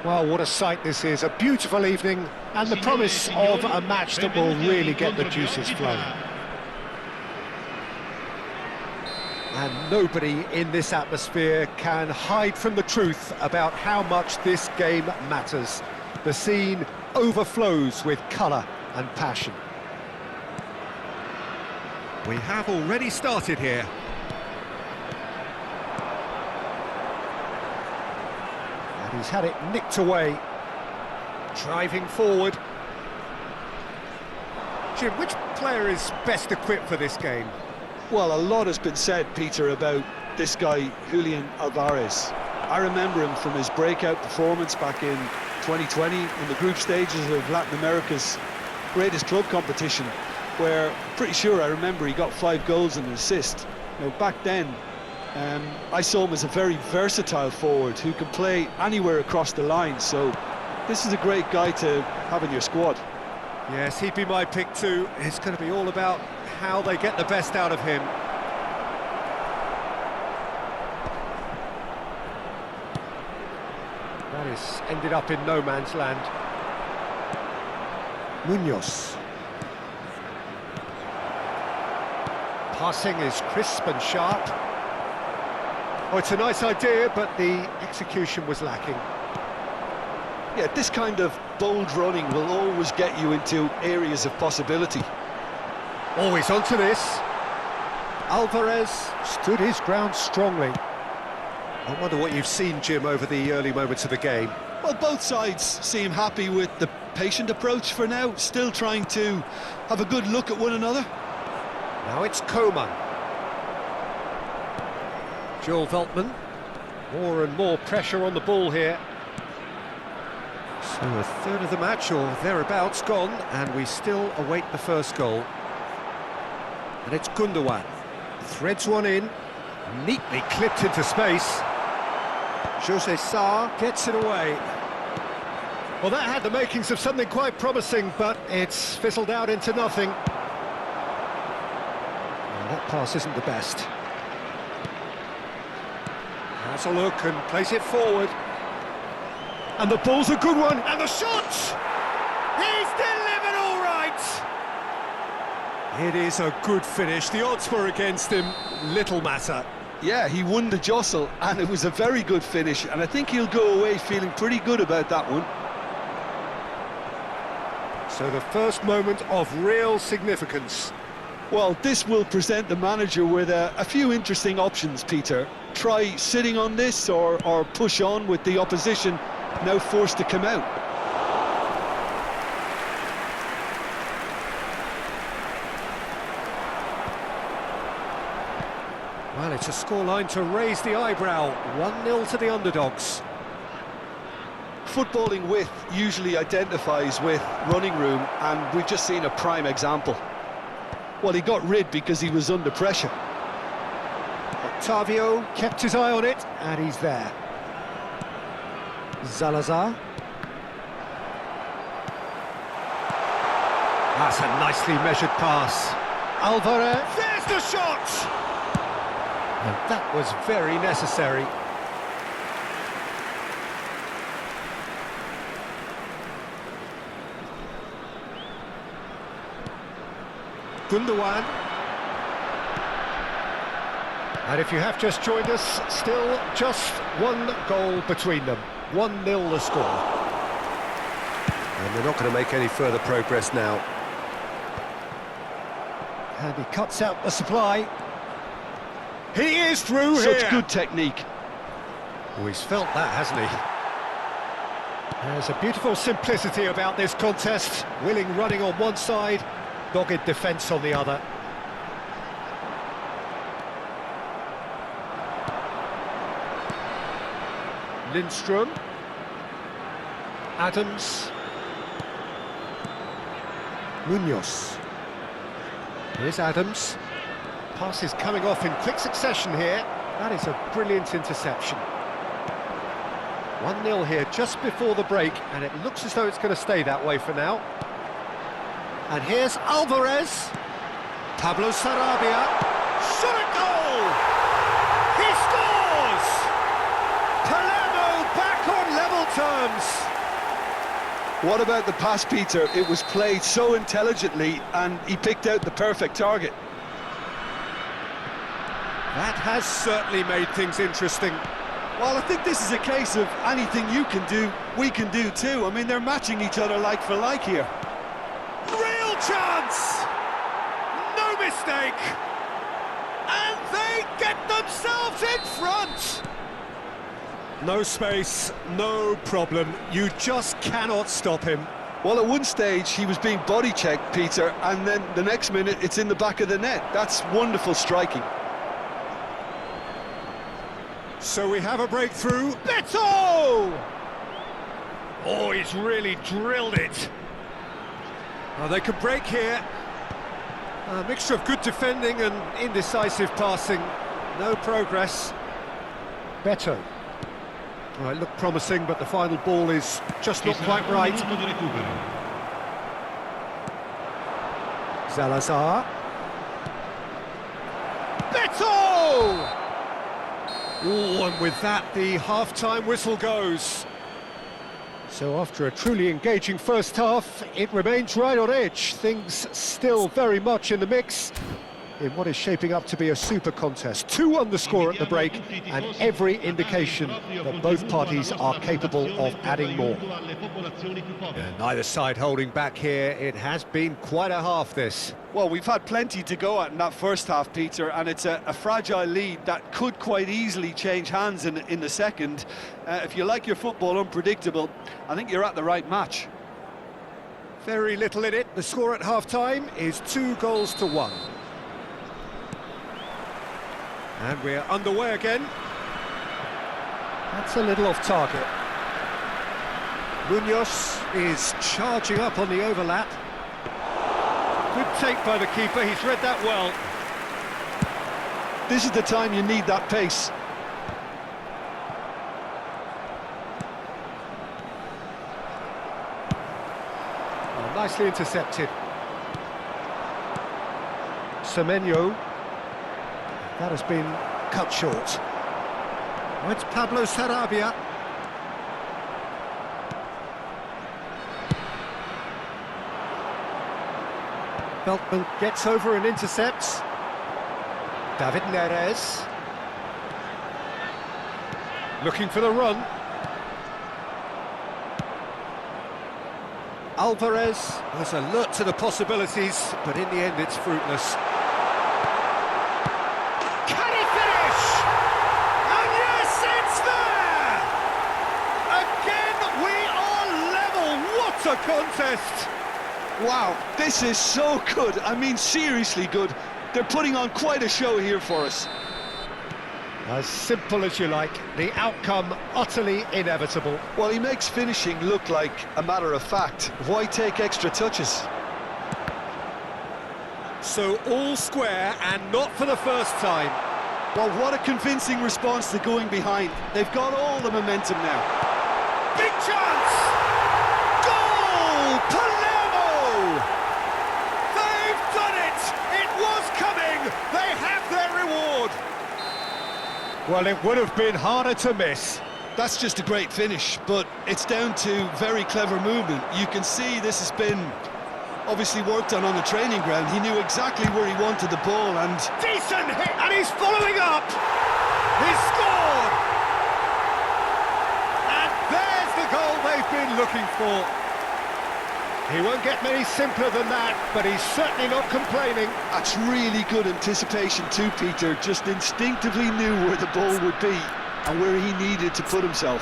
Well, what a sight this is, a beautiful evening and the promise of a match that will really get the juices flowing. And nobody in this atmosphere can hide from the truth about how much this game matters. The scene overflows with colour and passion. We have already started here. And he's had it nicked away. Driving forward. Jim, which player is best equipped for this game? Well, a lot has been said, Peter, about this guy, Julian Alvarez. I remember him from his breakout performance back in 2020 in the group stages of Latin America's greatest club competition, where pretty sure I remember he got 5 goals and an assist. Now, back then, I saw him as a very versatile forward who can play anywhere across the line, so this is a great guy to have in your squad. Yes, he'd be my pick too. It's going to be all about how they get the best out of him. That is ended up in no man's land. Munoz. Passing is crisp and sharp. Oh, it's a nice idea, but the execution was lacking. Yeah, this kind of bold running will always get you into areas of possibility. Always onto this. Alvarez stood his ground strongly. I wonder what you've seen, Jim, over the early moments of the game. Well, both sides seem happy with the patient approach for now, still trying to have a good look at one another. Now it's Coman. Joel Veltman. More and more pressure on the ball here. So a third of the match, or thereabouts, gone, and we still await the first goal. And it's Gundogan. Threads one in, neatly clipped into space. Jose Sarr gets it away. Well, that had the makings of something quite promising, but it's fizzled out into nothing. Well, that pass isn't the best. Has a look and plays it forward. And the ball's a good one, and the shot! He's delivered all right! It is a good finish. The odds were against him, little matter. Yeah, he won the jostle, and it was a very good finish, and I think he'll go away feeling pretty good about that one. So the first moment of real significance. Well, this will present the manager with a few interesting options, Peter. Try sitting on this or push on with the opposition now forced to come out. Well, it's a scoreline to raise the eyebrow. 1-0 to the underdogs. Footballing width usually identifies with running room, and we've just seen a prime example. Well, he got rid because he was under pressure. Octavio kept his eye on it, and he's there. Salazar. That's a nicely measured pass. Alvarez. There's the shot! And that was very necessary. Gundogan. And if you have just joined us, still just 1 goal between them. 1-0 the score. And they're not going to make any further progress now. And he cuts out the supply. He is through here! Such good technique. Oh, he's felt that, hasn't he? There's a beautiful simplicity about this contest. Willing running on one side, dogged defence on the other. Lindstrom. Adams. Munoz. Here's Adams. Pass is coming off in quick succession here. That is a brilliant interception. 1-0 here just before the break, and it looks as though it's going to stay that way for now. And here's Alvarez. Pablo Sarabia. Shot at goal! He scores! Palermo back on level turns. What about the pass, Peter? It was played so intelligently and he picked out the perfect target. That has certainly made things interesting. Well, I think this is a case of anything you can do, we can do too. I mean, they're matching each other like for like here. Real chance! No mistake! And they get themselves in front! No space, no problem. You just cannot stop him. Well, at one stage, he was being body-checked, Peter, and then the next minute, it's in the back of the net. That's wonderful striking. So we have a breakthrough. Beto! Oh, he's really drilled it. Oh, they can break here. A mixture of good defending and indecisive passing. No progress. Beto. Oh, it looked promising, but the final ball is just not quite right. Salazar. Beto! Oh, and with that, the half-time whistle goes. So after a truly engaging first half, it remains right on edge. Things still very much in the mix in what is shaping up to be a super contest. 2-1 the score at the break, and every indication that both parties are capable of adding more. Yeah, neither side holding back here. It has been quite a half, this. Well, we've had plenty to go at in that first half, Peter, and it's a fragile lead that could quite easily change hands in the second. If you like your football unpredictable, I think you're at the right match. Very little in it. The score at half-time is 2-1. And we're underway again. That's a little off target. Munoz is charging up on the overlap. Good take by the keeper, he's read that well. This is the time you need that pace. Oh, nicely intercepted. Semenyo. That has been cut short. Oh, it's Pablo Sarabia. Beltman gets over and intercepts. David Neres. Looking for the run. Alvarez was alert to the possibilities, but in the end it's fruitless. Can he finish? And yes, it's there! Again, we are level. What a contest! Wow, this is so good. I mean, seriously good. They're putting on quite a show here for us. As simple as you like, the outcome utterly inevitable. Well, he makes finishing look like a matter of fact. Why take extra touches? So all square, and not for the first time. Well, what a convincing response to going behind. They've got all the momentum now. Big chance! Goal! Palermo! They've done it! It was coming! They have their reward! Well, it would have been harder to miss. That's just a great finish, but it's down to very clever movement. You can see this has been obviously worked on the training ground. He knew exactly where he wanted the ball, and decent hit, and he's following up. He's scored, and there's the goal they've been looking for. He won't get many simpler than that, but he's certainly not complaining. That's really good anticipation too, Peter. Just instinctively knew where the ball would be and where he needed to put himself.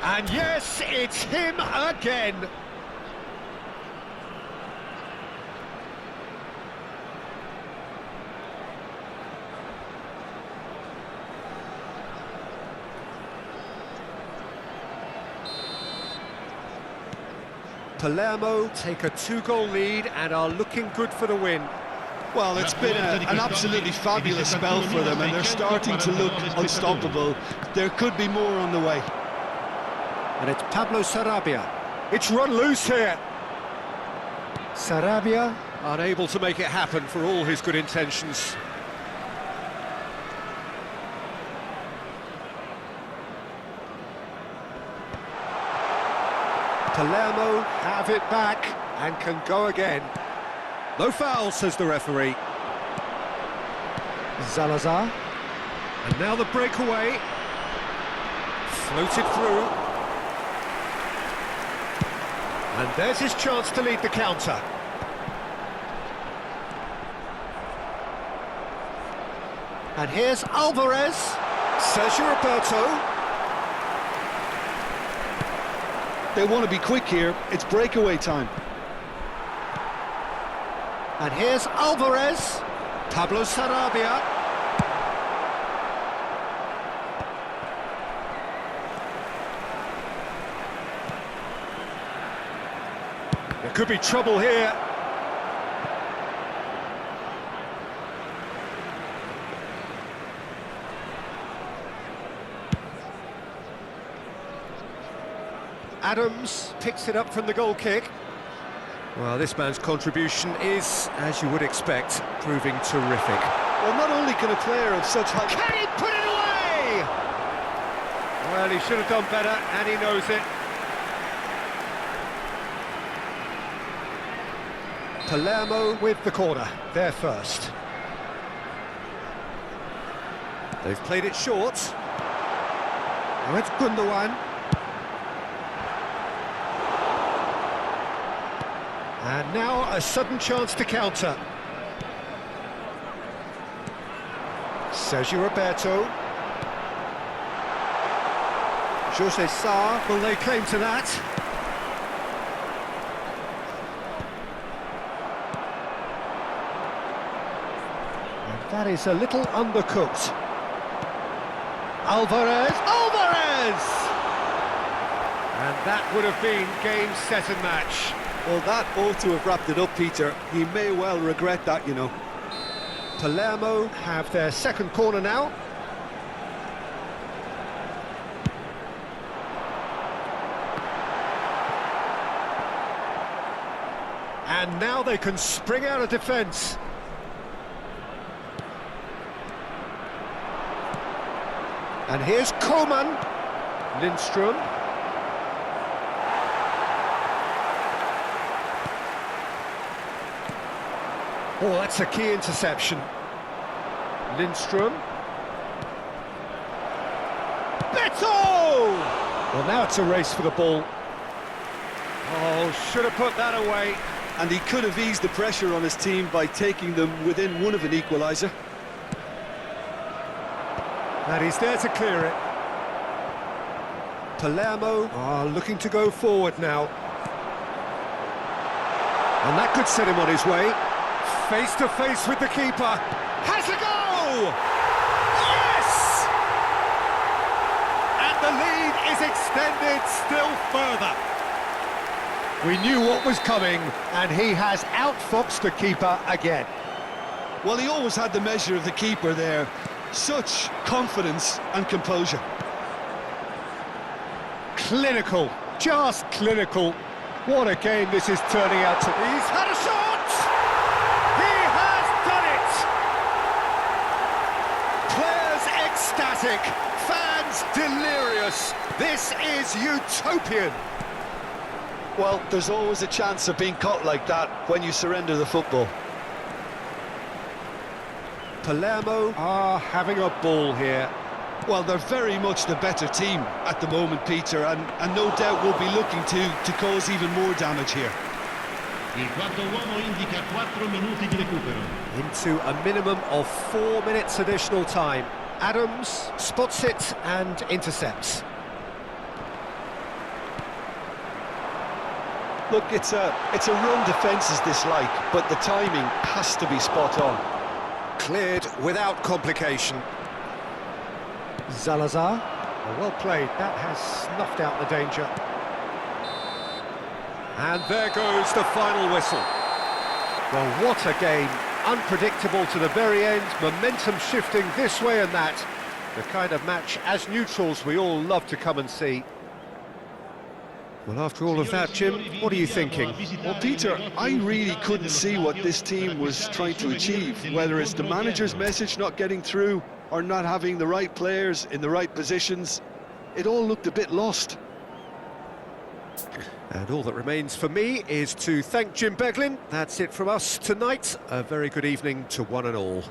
And yes, it's him again. Palermo take a 2-goal lead and are looking good for the win. Well, it's been an absolutely fabulous spell for them, and they're starting to look unstoppable. There could be more on the way. And it's Pablo Sarabia. It's run loose here. Sarabia unable to make it happen for all his good intentions. Palermo have it back and can go again. No foul, says the referee. Salazar. And now the breakaway. Floated through. And there's his chance to lead the counter. And here's Alvarez. Sergio Roberto. They want to be quick here. It's breakaway time. And here's Alvarez. Pablo Sarabia. There could be trouble here. Adams picks it up from the goal kick. Well, this man's contribution is, as you would expect, proving terrific. Well, not only can a player of such high... Can he put it away? Well, he should have done better, and he knows it. Palermo with the corner, they're first. They've played it short. Now it's Gundogan. And now a sudden chance to counter. Sergio Roberto. Jose Sarr will lay claim to that. And that is a little undercooked. Alvarez! Alvarez! And that would have been game, set and match. Well, that ought to have wrapped it up, Peter. He may well regret that, you know. Palermo have their second corner now. And now they can spring out of defence. And here's Coman. Lindstrom. Oh, that's a key interception. Lindstrom. Beto! Well, now it's a race for the ball. Oh, should have put that away. And he could have eased the pressure on his team by taking them within one of an equaliser. And he's there to clear it. Palermo are looking to go forward now. And that could set him on his way. Face to face with the keeper. Has a go! Yes! And the lead is extended still further. We knew what was coming, and he has outfoxed the keeper again. Well, he always had the measure of the keeper there. Such confidence and composure. Clinical, just clinical. What a game this is turning out to be. He's had a shot! He has done it! Players ecstatic, fans delirious. This is utopian. Well, there's always a chance of being caught like that when you surrender the football. Palermo are having a ball here. Well, they're very much the better team at the moment, Peter, and no doubt will be looking to cause even more damage here. Il quarto uomo indica 4 minuti di recupero. Into a minimum of 4 minutes additional time. Adams spots it and intercepts. Look, it's a run defence is dislike, but the timing has to be spot on. Cleared without complication. Salazar. Oh, well played. That has snuffed out the danger. And there goes the final whistle. Well, what a game. Unpredictable to the very end. Momentum shifting this way and that. The kind of match, as neutrals, we all love to come and see. Well, after all of that, Jim, what are you thinking? Well, Peter, I really couldn't see what this team was trying to achieve, whether it's the manager's message not getting through or not having the right players in the right positions. It all looked a bit lost. And all that remains for me is to thank Jim Beglin. That's it from us tonight. A very good evening to one and all.